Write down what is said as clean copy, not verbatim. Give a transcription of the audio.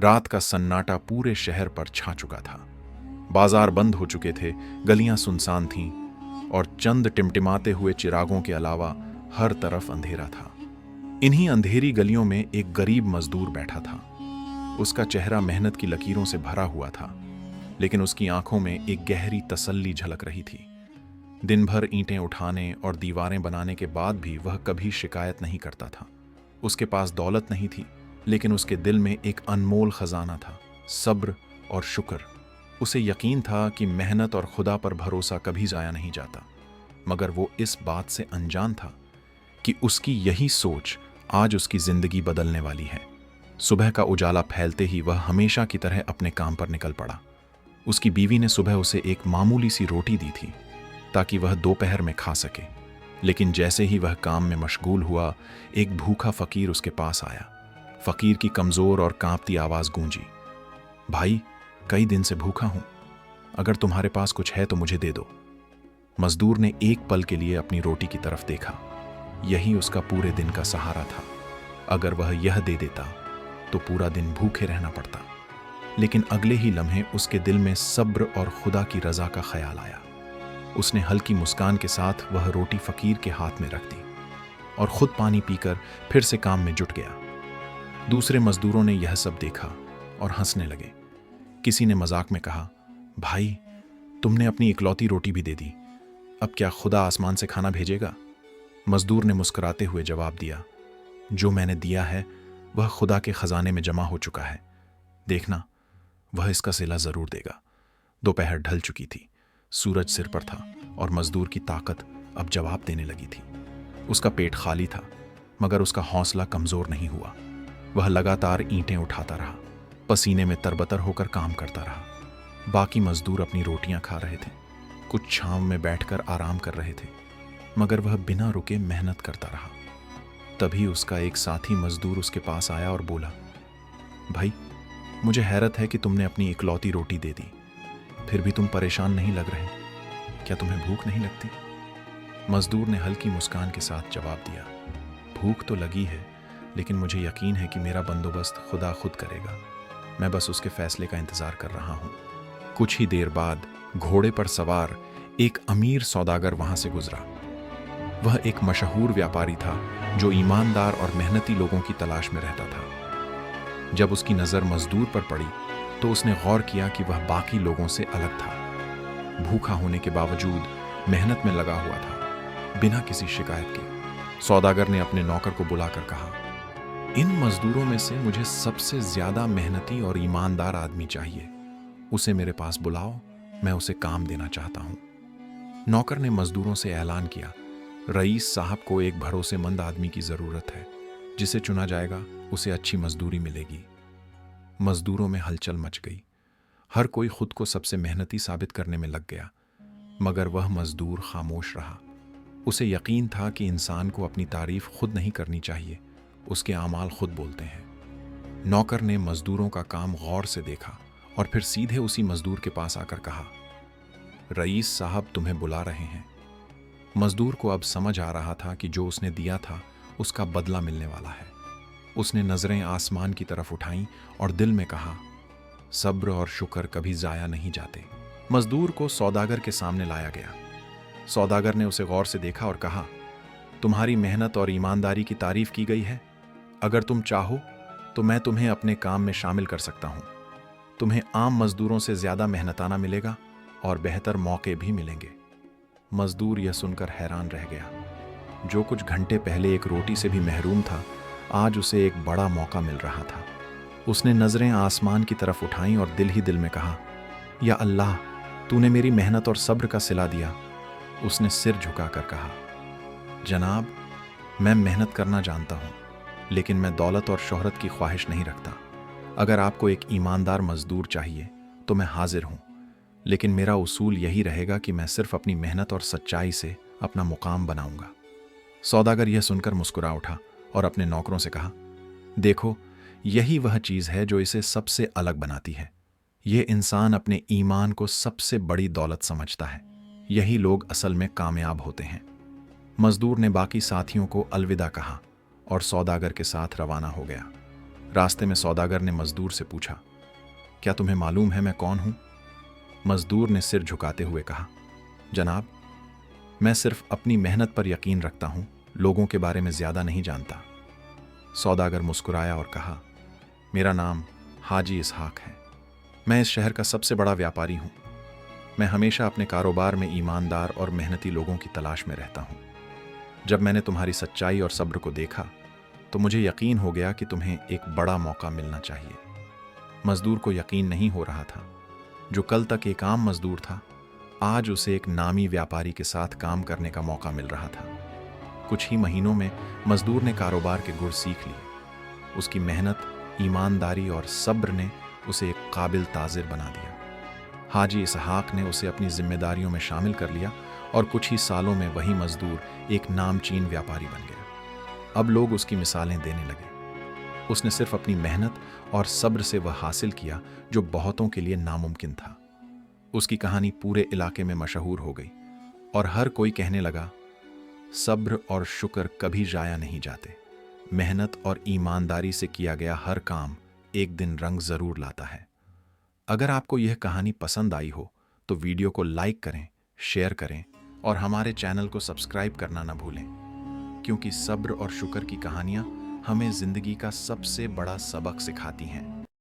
रात का सन्नाटा पूरे शहर पर छा चुका था। बाजार बंद हो चुके थे, गलियां सुनसान थीं और चंद टिमटिमाते हुए चिरागों के अलावा हर तरफ अंधेरा था। इन्हीं अंधेरी गलियों में एक गरीब मजदूर बैठा था। उसका चेहरा मेहनत की लकीरों से भरा हुआ था, लेकिन उसकी आंखों में एक गहरी तसल्ली झलक रही थी। दिन भर ईंटें उठाने और दीवारें बनाने के बाद भी वह कभी शिकायत नहीं करता था। उसके पास दौलत नहीं थी, लेकिन उसके दिल में एक अनमोल खजाना था, सब्र और शुक्र। उसे यकीन था कि मेहनत और खुदा पर भरोसा कभी जाया नहीं जाता, मगर वो इस बात से अनजान था कि उसकी यही सोच आज उसकी जिंदगी बदलने वाली है। सुबह का उजाला फैलते ही वह हमेशा की तरह अपने काम पर निकल पड़ा। उसकी बीवी ने सुबह उसे एक मामूली सी रोटी दी थी ताकि वह दोपहर में खा सके, लेकिन जैसे ही वह काम में मशगूल हुआ, एक भूखा फकीर उसके पास आया। फकीर की कमजोर और कांपती आवाज गूंजी, भाई, कई दिन से भूखा हूं, अगर तुम्हारे पास कुछ है तो मुझे दे दो। मजदूर ने एक पल के लिए अपनी रोटी की तरफ देखा। यही उसका पूरे दिन का सहारा था। अगर वह यह दे देता तो पूरा दिन भूखे रहना पड़ता। लेकिन अगले ही लम्हे उसके दिल में सब्र और खुदा की रजा का ख्याल आया। उसने हल्की मुस्कान के साथ वह रोटी फकीर के हाथ में रख दी और खुद पानी पीकर फिर से काम में जुट गया। दूसरे मजदूरों ने यह सब देखा और हंसने लगे। किसी ने मजाक में कहा, भाई, तुमने अपनी इकलौती रोटी भी दे दी, अब क्या खुदा आसमान से खाना भेजेगा? मजदूर ने मुस्कुराते हुए जवाब दिया, जो मैंने दिया है वह खुदा के खजाने में जमा हो चुका है, देखना, वह इसका सिला जरूर देगा। दोपहर ढल चुकी थी, सूरज सिर पर था और मजदूर की ताकत अब जवाब देने लगी थी। उसका पेट खाली था, मगर उसका हौसला कमजोर नहीं हुआ। वह लगातार ईंटें उठाता रहा, पसीने में तरबतर होकर काम करता रहा। बाकी मजदूर अपनी रोटियां खा रहे थे, कुछ छांव में बैठकर आराम कर रहे थे, मगर वह बिना रुके मेहनत करता रहा। तभी उसका एक साथी मजदूर उसके पास आया और बोला, भाई, मुझे हैरत है कि तुमने अपनी इकलौती रोटी दे दी, फिर भी तुम परेशान नहीं लग रहे, क्या तुम्हें भूख नहीं लगती? मजदूर ने हल्की मुस्कान के साथ जवाब दिया, भूख तो लगी है, लेकिन मुझे यकीन है कि मेरा बंदोबस्त खुदा खुद करेगा। मैं बस उसके फैसले का इंतजार कर रहा हूं। कुछ ही देर बाद घोड़े पर सवार एक अमीर सौदागर वहां से गुजरा। वह एक मशहूर व्यापारी था जो ईमानदार और मेहनती लोगों की तलाश में रहता था। जब उसकी नजर मजदूर पर पड़ी तो उसने गौर किया कि वह बाकी लोगों से अलग था। भूखा होने के बावजूद मेहनत में लगा हुआ था, बिना किसी शिकायत के। सौदागर ने अपने नौकर को बुलाकर कहा, इन मजदूरों में से मुझे सबसे ज्यादा मेहनती और ईमानदार आदमी चाहिए, उसे मेरे पास बुलाओ, मैं उसे काम देना चाहता हूं। नौकर ने मजदूरों से ऐलान किया, रईस साहब को एक भरोसेमंद आदमी की जरूरत है, जिसे चुना जाएगा उसे अच्छी मजदूरी मिलेगी। मजदूरों में हलचल मच गई। हर कोई खुद को सबसे मेहनती साबित करने में लग गया, मगर वह मजदूर खामोश रहा। उसे यकीन था कि इंसान को अपनी तारीफ खुद नहीं करनी चाहिए, उसके आमाल खुद बोलते हैं। नौकर ने मजदूरों का काम गौर से देखा और फिर सीधे उसी मजदूर के पास आकर कहा, रईस साहब तुम्हें बुला रहे हैं। मजदूर को अब समझ आ रहा था कि जो उसने दिया था उसका बदला मिलने वाला है। उसने नजरें आसमान की तरफ उठाईं और दिल में कहा, सब्र और शुक्र कभी जाया नहीं जाते। मजदूर को सौदागर के सामने लाया गया। सौदागर ने उसे गौर से देखा और कहा, तुम्हारी मेहनत और ईमानदारी की तारीफ की गई है। अगर तुम चाहो तो मैं तुम्हें अपने काम में शामिल कर सकता हूं। तुम्हें आम मजदूरों से ज्यादा मेहनताना मिलेगा और बेहतर मौके भी मिलेंगे। मजदूर यह सुनकर हैरान रह गया। जो कुछ घंटे पहले एक रोटी से भी महरूम था, आज उसे एक बड़ा मौका मिल रहा था। उसने नजरें आसमान की तरफ उठाईं और दिल ही दिल में कहा, या अल्लाह, तूने मेरी मेहनत और सब्र का सिला दिया। उसने सिर झुकाकर कहा, जनाब, मैं मेहनत करना जानता हूं, लेकिन मैं दौलत और शोहरत की ख्वाहिश नहीं रखता। अगर आपको एक ईमानदार मजदूर चाहिए तो मैं हाजिर हूं, लेकिन मेरा उसूल यही रहेगा कि मैं सिर्फ अपनी मेहनत और सच्चाई से अपना मुकाम बनाऊंगा। सौदागर यह सुनकर मुस्कुरा उठा और अपने नौकरों से कहा, देखो, यही वह चीज है जो इसे सबसे अलग बनाती है। यह इंसान अपने ईमान को सबसे बड़ी दौलत समझता है। यही लोग असल में कामयाब होते हैं। मजदूर ने बाकी साथियों को अलविदा कहा और सौदागर के साथ रवाना हो गया। रास्ते में सौदागर ने मजदूर से पूछा, क्या तुम्हें मालूम है मैं कौन हूं? मजदूर ने सिर झुकाते हुए कहा, जनाब, मैं सिर्फ अपनी मेहनत पर यकीन रखता हूं, लोगों के बारे में ज्यादा नहीं जानता। सौदागर मुस्कुराया और कहा, मेरा नाम हाजी इसहाक है। मैं इस शहर का सबसे बड़ा व्यापारी हूं। मैं हमेशा अपने कारोबार में ईमानदार और मेहनती लोगों की तलाश में रहता हूं। जब मैंने तुम्हारी सच्चाई और सब्र को देखा तो मुझे यकीन हो गया कि तुम्हें एक बड़ा मौका मिलना चाहिए। मजदूर को यकीन नहीं हो रहा था। जो कल तक एक आम मजदूर था, आज उसे एक नामी व्यापारी के साथ काम करने का मौका मिल रहा था। कुछ ही महीनों में मजदूर ने कारोबार के गुर सीख लिए। उसकी मेहनत, ईमानदारी और सब्र ने उसे एक काबिल ताजिर बना दिया। हाजी इसहाक ने उसे अपनी जिम्मेदारियों में शामिल कर लिया और कुछ ही सालों में वही मजदूर एक नामचीन व्यापारी बन गया। अब लोग उसकी मिसालें देने लगे। उसने सिर्फ अपनी मेहनत और सब्र से वह हासिल किया जो बहुतों के लिए नामुमकिन था। उसकी कहानी पूरे इलाके में मशहूर हो गई और हर कोई कहने लगा, सब्र और शुक्र कभी जाया नहीं जाते। मेहनत और ईमानदारी से किया गया हर काम एक दिन रंग जरूर लाता है। अगर आपको यह कहानी पसंद आई हो तो वीडियो को लाइक करें, शेयर करें और हमारे चैनल को सब्सक्राइब करना न भूलें, क्योंकि सब्र और शुक्र की कहानियां हमें जिंदगी का सबसे बड़ा सबक सिखाती हैं।